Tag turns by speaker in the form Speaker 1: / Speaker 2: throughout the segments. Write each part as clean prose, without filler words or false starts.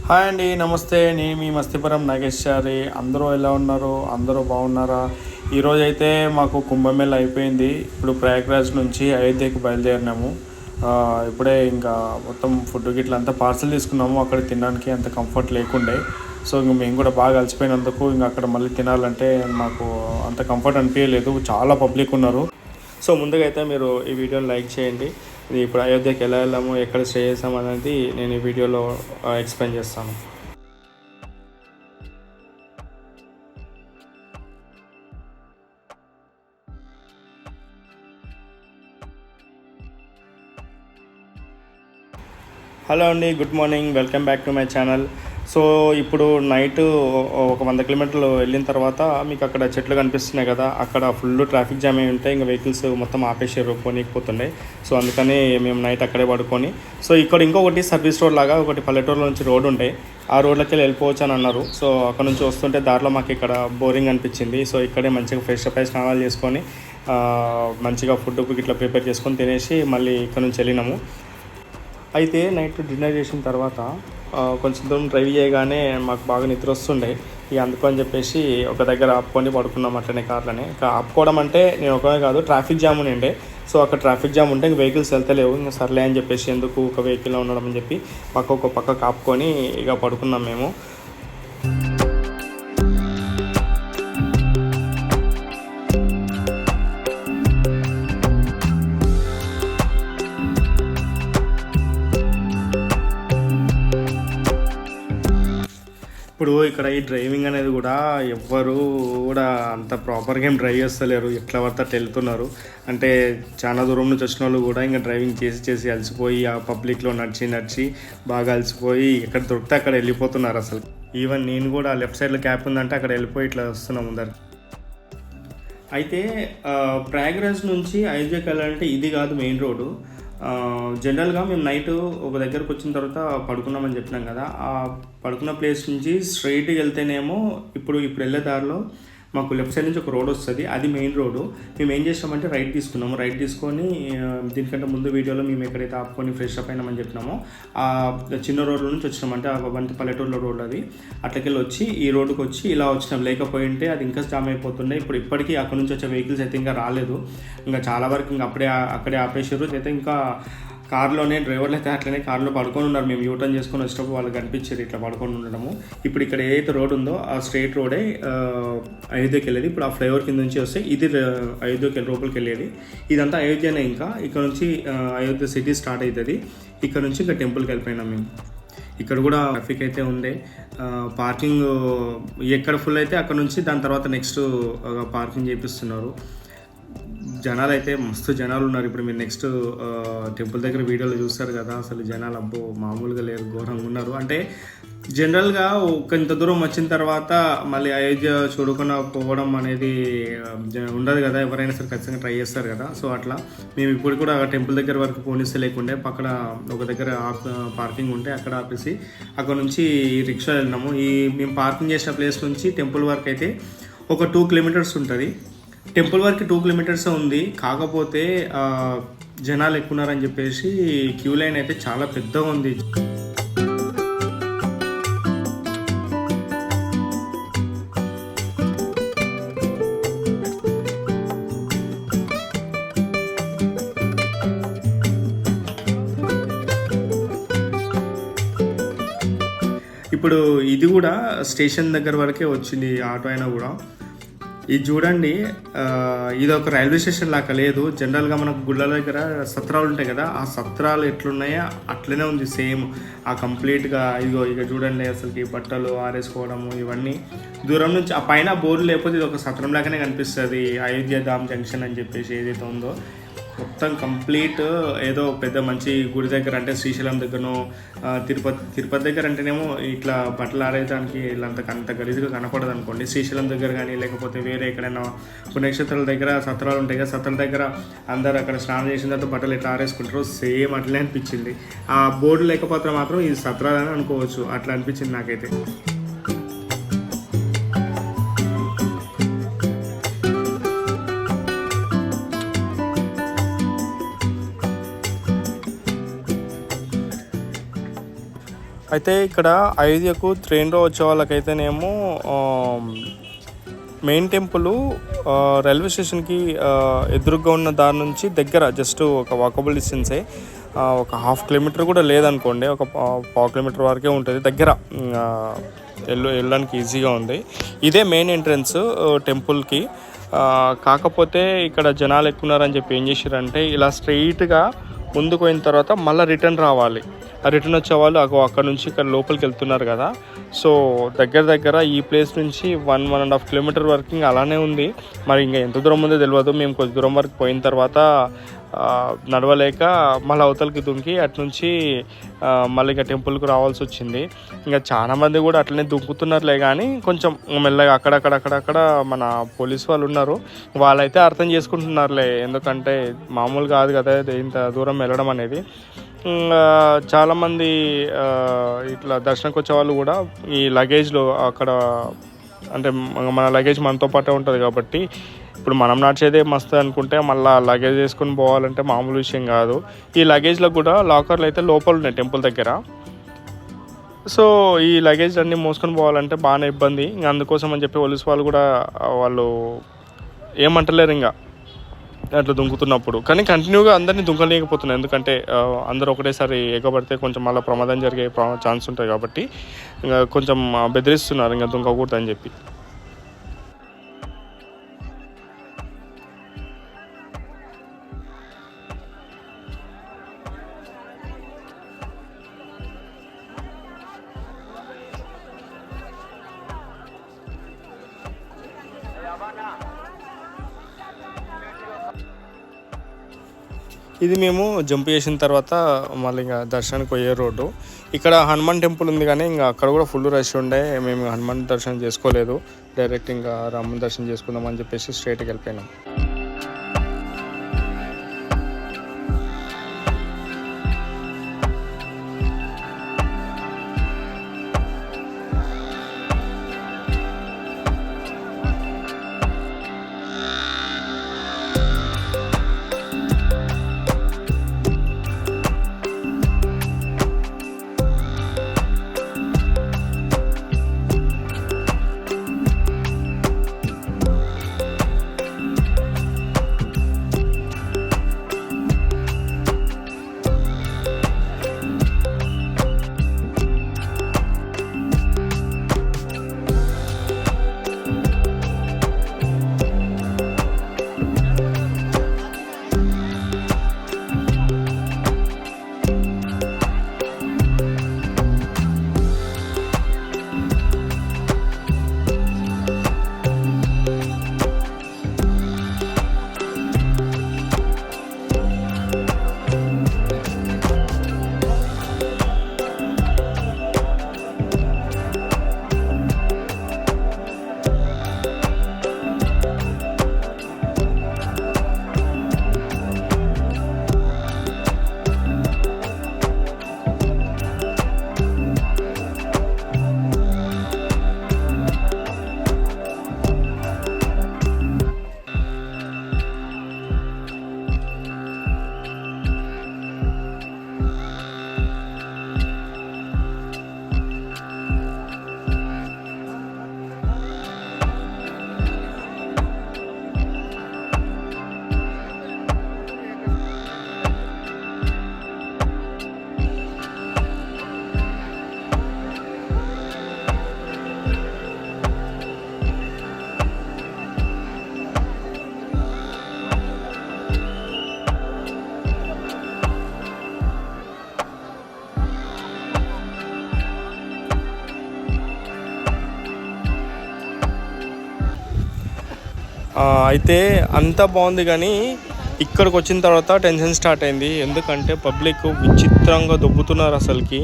Speaker 1: Hi అండి, నమస్తే. నేను మీ మస్తిపురం నాగేశ్వరి. అందరూ ఎలా ఉన్నారు? అందరూ బాగున్నారా? ఈరోజు అయితే మాకు కుంభమేళ అయిపోయింది. ఇప్పుడు ప్రయాగ్రాజ్ నుంచి అయోధ్యకి బయలుదేరినాము. ఇప్పుడే ఇంకా మొత్తం ఫుడ్ గిట్ల అంతా పార్సల్ తీసుకున్నాము. అక్కడ తినడానికి అంత కంఫర్ట్ లేకుండే. సో ఇంక మేము కూడా బాగా అలసిపోయినందుకు ఇంకా అక్కడ మళ్ళీ తినాలంటే మాకు అంత కంఫర్ట్ అనిపించలేదు. చాలా పబ్లిక్ ఉన్నారు. సో ముందుగా అయితే మీరు ఈ వీడియోని లైక్ చేయండి. ఇది ఇప్పుడు అయోధ్యకి ఎలా వెళ్ళాము, ఎక్కడ స్టే చేసాము అనేది నేను ఈ వీడియోలో ఎక్స్ప్లెయిన్ చేస్తాను. హలో అండి, good morning. Welcome back to my channel. So ఇప్పుడు నైట్ ఒక 100 కిలోమీటర్లు వెళ్ళిన తర్వాత మీకు అక్కడ చెట్లు కనిపిస్తున్నాయి కదా, అక్కడ ఫుల్ ట్రాఫిక్ జామ్ అయి ఉంటాయి. ఇంకా వెహికల్స్ మొత్తం ఆపేసారు, పోనీకపోతుండే. సో అందుకని మేము నైట్ అక్కడే పడుకొని, సో ఇక్కడ ఇంకొకటి సర్వీస్ రోడ్ లాగా ఒకటి పల్లెటూరులో నుంచి రోడ్ ఉంటాయి, ఆ రోడ్లకి వెళ్ళిపోవచ్చు అని అన్నారు. సో అక్కడ నుంచి వస్తుంటే దారిలో మాకు ఇక్కడ బోరింగ్ అనిపించింది. సో ఇక్కడే మంచిగా ఫ్రెష్ అప్ అయి స్నానాలు చేసుకొని మంచిగా ఫుడ్ ఇట్లా ప్రిపేర్ చేసుకొని తినేసి మళ్ళీ ఇక్కడ నుంచి వెళ్ళినాము. అయితే నైట్ డిన్నర్ చేసిన తర్వాత కొంచెం దూరం డ్రైవ్ చేయగానే మాకు బాగా నిద్ర వస్తుండే. ఇక అందుకని చెప్పేసి ఒక దగ్గర ఆపుకొని పడుకున్నాం అట్లనే కార్లోనే. ఇంకా ఆపుకోవడం అంటే నేను ఒకనే కాదు, ట్రాఫిక్ జామ్ ఉండే. సో అక్కడ ట్రాఫిక్ జామ్ ఉంటే ఇంక వెహికల్స్ వెళ్తలేవు. ఇంకా సర్లే అని చెప్పేసి ఎందుకు ఒక వెహికల్లో ఉండడం అని చెప్పి ఒక పక్కకు ఆపుకొని ఇక పడుకున్నాం మేము. ఇప్పుడు ఇక్కడ ఈ డ్రైవింగ్ అనేది కూడా ఎవ్వరు కూడా అంత ప్రాపర్గా ఏం డ్రైవ్ చేస్తలేరు, ఎట్లా పడితే అట్లా వెళ్తున్నారు. అంటే చాలా దూరం నుంచి వచ్చిన వాళ్ళు కూడా ఇంకా డ్రైవింగ్ చేసి అలసిపోయి ఆ పబ్లిక్లో నడిచి బాగా అలసిపోయి ఎక్కడ దొరికితే అక్కడ వెళ్ళిపోతున్నారు. అసలు ఈవెన్ నేను కూడా లెఫ్ట్ సైడ్లో క్యాప్ ఉందంటే అక్కడ వెళ్ళిపోయి ఇట్లా వస్తున్నాం ముందర. అయితే ప్రయాగ్రాజ్ నుంచి అయోధ్యకి వెళ్ళాలంటే ఇది కాదు మెయిన్ రోడ్డు. జనరల్గా మేము నైట్ ఒక దగ్గరకు వచ్చిన తర్వాత పడుకున్నామని చెప్పినాం కదా, ఆ పడుకున్న ప్లేస్ నుంచి స్ట్రైట్గా వెళ్తేనేమో ఇప్పుడు వెళ్ళే దారిలో మాకు లెఫ్ట్ సైడ్ నుంచి ఒక రోడ్ వస్తుంది, అది మెయిన్ రోడ్డు. మేము ఏం చేసామంటే రైట్ తీసుకున్నాము. రైట్ తీసుకొని దీనికంటే ముందు వీడియోలో మేము ఎక్కడైతే ఆపుకొని ఫ్రెష్ అప్ అయినామని చెప్పినామో ఆ చిన్న రోడ్ల నుంచి వచ్చినామంటే ఆ బంతి పల్లెటూరులో రోడ్ అది, అట్లకెళ్ళి వచ్చి ఈ రోడ్డుకి వచ్చి ఇలా వచ్చినాం. లేకపోయింటే అది ఇంకా జామ్ అయిపోతుండే. ఇప్పటికీ అక్కడ నుంచి వచ్చే వెహికల్స్ అయితే ఇంకా రాలేదు. ఇంకా చాలా వరకు ఇంకా అక్కడే ఆపేసారు. అయితే ఇంకా కార్లోనే డ్రైవర్లు అయితే అట్లనే కార్లో పడుకొని ఉన్నారు. మేము యూటర్న్ చేసుకొని వచ్చేటప్పుడు వాళ్ళకి కనిపించేది ఇట్లా పడుకొని ఉండడము. ఇప్పుడు ఇక్కడ ఏదైతే రోడ్ ఉందో ఆ స్ట్రైట్ రోడే అయోధ్యకి వెళ్ళేది. ఇప్పుడు ఆ ఫ్లైఓవర్ కింద నుంచి వస్తే ఇది అయోధ్యకి లోపలికి వెళ్ళేది. ఇదంతా అయోధ్యనే. ఇంకా ఇక్కడ నుంచి అయోధ్య సిటీ స్టార్ట్ అవుతుంది. ఇక్కడ నుంచి ఇంకా టెంపుల్కి వెళ్ళిపోయినాం మేము. ఇక్కడ కూడా ట్రాఫిక్ అయితే ఉండే. పార్కింగ్ ఎక్కడ ఫుల్ అయితే అక్కడ నుంచి దాని తర్వాత నెక్స్ట్ పార్కింగ్ చేపిస్తున్నారు. జనాలు అయితే మస్తు జనాలు ఉన్నారు. ఇప్పుడు మీరు నెక్స్ట్ టెంపుల్ దగ్గర వీడియోలో చూస్తారు కదా, అసలు జనాలు అబ్బో మామూలుగా లేరు, ఘోరంగా ఉన్నారు. అంటే జనరల్గా ఇంత దూరం వచ్చిన తర్వాత మళ్ళీ అయోధ్య చూడకుండా పోవడం అనేది ఉండదు కదా, ఎవరైనా సరే ఖచ్చితంగా ట్రై చేస్తారు కదా. సో అట్లా మేము ఇప్పుడు కూడా టెంపుల్ దగ్గర వరకు పోనిస్తే లేకుండే పక్కన ఒక దగ్గర పార్కింగ్ ఉంటే అక్కడ ఆపేసి అక్కడ నుంచి రిక్షా వెళ్ళినాము. మేము పార్కింగ్ చేసిన ప్లేస్ నుంచి టెంపుల్ వరకు అయితే ఒక 2 కిలోమీటర్స్ ఉంటుంది. టెంపుల్ వరకు 2 కిలోమీటర్స్ ఉంది. కాకపోతే జనాలు ఎక్కువ ఉన్నారని చెప్పేసి క్యూ లైన్ అయితే చాలా పెద్దగా ఉంది. ఇప్పుడు ఇది కూడా స్టేషన్ దగ్గర వరకే వచ్చింది ఆటో అయినా కూడా. ఇది చూడండి, ఇది ఒక రైల్వే స్టేషన్ లాగా లేదు. జనరల్గా మనకు గుళ్ళ దగ్గర సత్రాలు ఉంటాయి కదా, ఆ సత్రాలు ఎట్లున్నాయో అట్లనే ఉంది సేమ్. ఆ కంప్లీట్గా ఇక చూడండి, అసలుకి బట్టలు ఆరేసుకోవడము ఇవన్నీ దూరం నుంచి ఆ పైన బోర్డు లేకపోతే ఇది ఒక సత్రం లాగానే కనిపిస్తుంది. అయోధ్య ధామ్ జంక్షన్ అని చెప్పేసి ఏదైతే ఉందో మొత్తం కంప్లీట్ ఏదో పెద్ద మంచి గుడి దగ్గర, అంటే శ్రీశైలం దగ్గరనో తిరుపతి దగ్గర అంటేనేమో ఇట్లా బట్టలు ఆడేయడానికి అంత గలీజ్గా కనపడదు అనుకోండి. శ్రీశైలం దగ్గర కానీ లేకపోతే వేరే ఎక్కడైనా పుణ్యక్షేత్రాల దగ్గర సత్రాలు ఉంటాయి కదా, సత్రాల దగ్గర అందరు అక్కడ స్నానం చేసిన తర్వాత బట్టలు ఎట్లా ఆరేసుకుంటారో సేమ్ అట్లనే అనిపించింది. ఆ బోర్డు లేకపోతే మాత్రం ఇది సత్రాలని అనుకోవచ్చు, అట్లా అనిపించింది నాకైతే. అయితే ఇక్కడ అయోధ్యకు ట్రైన్లో వచ్చే వాళ్ళకైతేనేమో మెయిన్ టెంపుల్ రైల్వే స్టేషన్కి ఎదురుగా ఉన్న దారి నుంచి దగ్గర జస్ట్ ఒక వాకబుల్ డిస్టెన్సే, ఒక 1/2 కిలోమీటర్ కూడా లేదనుకోండి, ఒక 1/4 కిలోమీటర్ వరకే ఉంటుంది, దగ్గర వెళ్ళడానికి ఈజీగా ఉంది. ఇదే మెయిన్ ఎంట్రన్స్ టెంపుల్కి. కాకపోతే ఇక్కడ జనాలు ఎక్కున్నారని చెప్పి ఏం చేశారంటే ఇలా స్ట్రెయిట్గా ముందుకు పోయిన తర్వాత మళ్ళీ రిటర్న్ రావాలి. రిటర్న్ వచ్చేవాళ్ళు అక్కడ నుంచి ఇక్కడ లోపలికి వెళ్తున్నారు కదా. సో దగ్గర ఈ ప్లేస్ నుంచి 1.5 కిలోమీటర్ వరకు ఇంకా అలానే ఉంది. మరి ఇంకా ఎంత దూరం ఉందో తెలియదు. మేము కొద్ది దూరం వరకు పోయిన తర్వాత నడవలేక మళ్ళీ అవతలకి దుంకి అట్నుంచి మళ్ళీ ఇంకా టెంపుల్కి రావాల్సి వచ్చింది. ఇంకా చాలామంది కూడా అట్లనే దుంకుతున్నారులే, కానీ కొంచెం మెల్లగా అక్కడక్కడ మన పోలీస్ వాళ్ళు ఉన్నారు, వాళ్ళైతే అర్థం చేసుకుంటున్నారులే, ఎందుకంటే మామూలు కాదు కదా ఇంత దూరం వెళ్ళడం అనేది. చాలామంది ఇట్లా దర్శనంకి వచ్చే వాళ్ళు కూడా ఈ లగేజ్లో అక్కడ, అంటే మన లగేజ్ మనతో పాటే ఉంటుంది కాబట్టి ఇప్పుడు మనం నడిచేదే మస్తు అనుకుంటే మళ్ళీ లగేజ్ వేసుకొని పోవాలంటే మామూలు విషయం కాదు. ఈ లగేజ్లో కూడా లాకర్లు అయితే లోపల ఉన్నాయి టెంపుల్ దగ్గర. సో ఈ లగేజ్ అన్నీ మోసుకొని పోవాలంటే బాగానే ఇబ్బంది. ఇంకా అందుకోసం అని చెప్పి పోలీసు వాళ్ళు కూడా వాళ్ళు ఏమంటలేరు ఇంకా అట్లా దుంకుతున్నప్పుడు. కానీ కంటిన్యూగా అందరినీ దుంకలేకపోతున్నాయి, ఎందుకంటే అందరూ ఒకటేసారి ఎగబడితే కొంచెం మళ్ళీ ప్రమాదం జరిగే ఛాన్స్ ఉంటుంది కాబట్టి ఇంకా కొంచెం బెదిరిస్తున్నారు ఇంకా దుంకకూడదని చెప్పి. ఇది మేము జంప్ చేసిన తర్వాత మళ్ళీ ఇంకా దర్శనానికి పోయే రోడ్డు. ఇక్కడ హనుమాన్ టెంపుల్ ఉంది, కానీ ఇంకా అక్కడ కూడా ఫుల్ రష్ ఉండే, మేము హనుమాన్ దర్శనం చేసుకోలేదు. డైరెక్ట్ ఇంకా రాముని దర్శనం చేసుకుందాం అని చెప్పేసి స్ట్రైట్కి వెళ్ళిపోయినాం. అయితే అంతా బాగుంది, కానీ ఇక్కడికి వచ్చిన తర్వాత టెన్షన్ స్టార్ట్ అయింది. ఎందుకంటే పబ్లిక్ విచిత్రంగా దొబ్బుతున్నారు అసలుకి.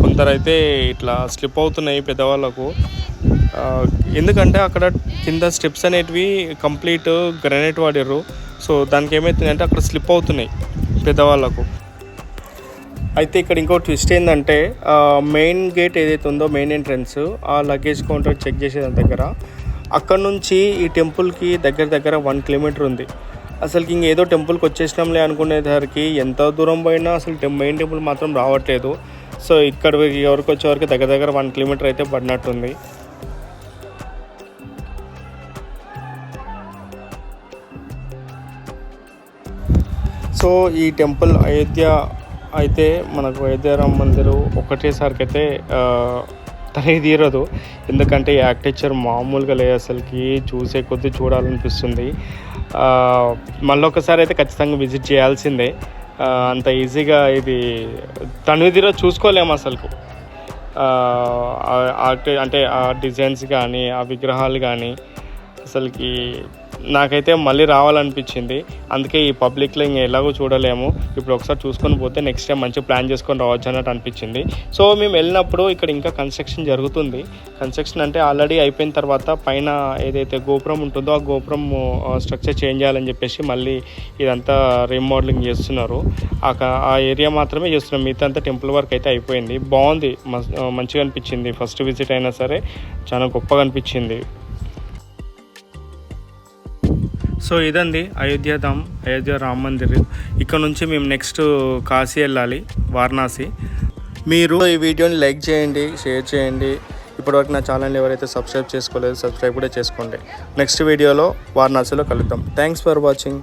Speaker 1: కొందరైతే ఇట్లా స్లిప్ అవుతున్నాయి పెద్దవాళ్ళకు. ఎందుకంటే అక్కడ కింద స్టెప్స్ అనేటివి కంప్లీట్ గ్రానైట్ వాడారు. సో దానికి ఏమవుతుందంటే అక్కడ స్లిప్ అవుతున్నాయి పెద్దవాళ్ళకు. అయితే ఇక్కడ ఇంకో ట్విస్ట్ ఏంటంటే మెయిన్ గేట్ ఏదైతే ఉందో, మెయిన్ ఎంట్రన్స్, ఆ లగేజ్ కౌంటర్ చెక్ చేసే దగ్గర, అక్కడ నుంచి ఈ టెంపుల్కి దగ్గర 1 కిలోమీటర్ ఉంది. అసలుకి ఇంకేదో టెంపుల్కి వచ్చేసినాంలే అనుకునేసరికి ఎంత దూరం పోయినా అసలు మెయిన్ టెంపుల్ మాత్రం రావట్లేదు. సో ఇక్కడ ఎవరికి వచ్చేవరకు దగ్గర దగ్గర 1 కిలోమీటర్ అయితే పడినట్టుంది. సో ఈ టెంపుల్ అయోధ్య అయితే మనకు అయోధ్య రామ మందిర్ ఒకటేసారికి అయితే తనకి తీరదు. ఎందుకంటే ఈ ఆర్కిటెక్చర్ మామూలుగా లేదు, అసలుకి చూసే కొద్దీ చూడాలనిపిస్తుంది. మళ్ళీ ఒకసారి అయితే ఖచ్చితంగా విజిట్ చేయాల్సిందే. అంత ఈజీగా ఇది తనవి తీర చూసుకోలేము అసలుకు. అంటే ఆ డిజైన్స్ కానీ ఆ విగ్రహాలు కానీ అసలుకి నాకైతే మళ్ళీ రావాలనిపించింది. అందుకే ఈ పబ్లిక్లో ఇంకా ఎలాగో చూడలేము, ఇప్పుడు ఒకసారి చూసుకొని పోతే నెక్స్ట్ టైం మంచి ప్లాన్ చేసుకొని రావచ్చు అన్నట్టు అనిపించింది. సో మేము వెళ్ళినప్పుడు ఇక్కడ ఇంకా కన్స్ట్రక్షన్ జరుగుతుంది. కన్స్ట్రక్షన్ అంటే ఆల్రెడీ అయిపోయిన తర్వాత పైన ఏదైతే గోపురం ఉంటుందో ఆ గోపురం స్ట్రక్చర్ చేంజ్ చేయాలని చెప్పేసి మళ్ళీ ఇదంతా రీమోడలింగ్ చేస్తున్నారు. ఆ ఏరియా మాత్రమే చేస్తున్నాం, మిగతా అంతా టెంపుల్ వర్క్ అయితే అయిపోయింది. బాగుంది, మంచిగా అనిపించింది. ఫస్ట్ విజిట్ అయినా సరే చాలా గొప్పగా అనిపించింది. సో ఇదండి అయోధ్యధామ్, అయోధ్య రామ మందిర్. ఇక్కడ నుంచి మేము నెక్స్ట్ కాశీ వెళ్ళాలి, వారణాసి. మీరు ఈ వీడియోని లైక్ చేయండి, షేర్ చేయండి. ఇప్పటివరకు నా ఛానల్ని ఎవరైతే సబ్స్క్రైబ్ చేసుకోలేదు సబ్స్క్రైబ్ కూడా చేసుకోండి. నెక్స్ట్ వీడియోలో వారణాసిలో కలుద్దాం. Thanks for watching.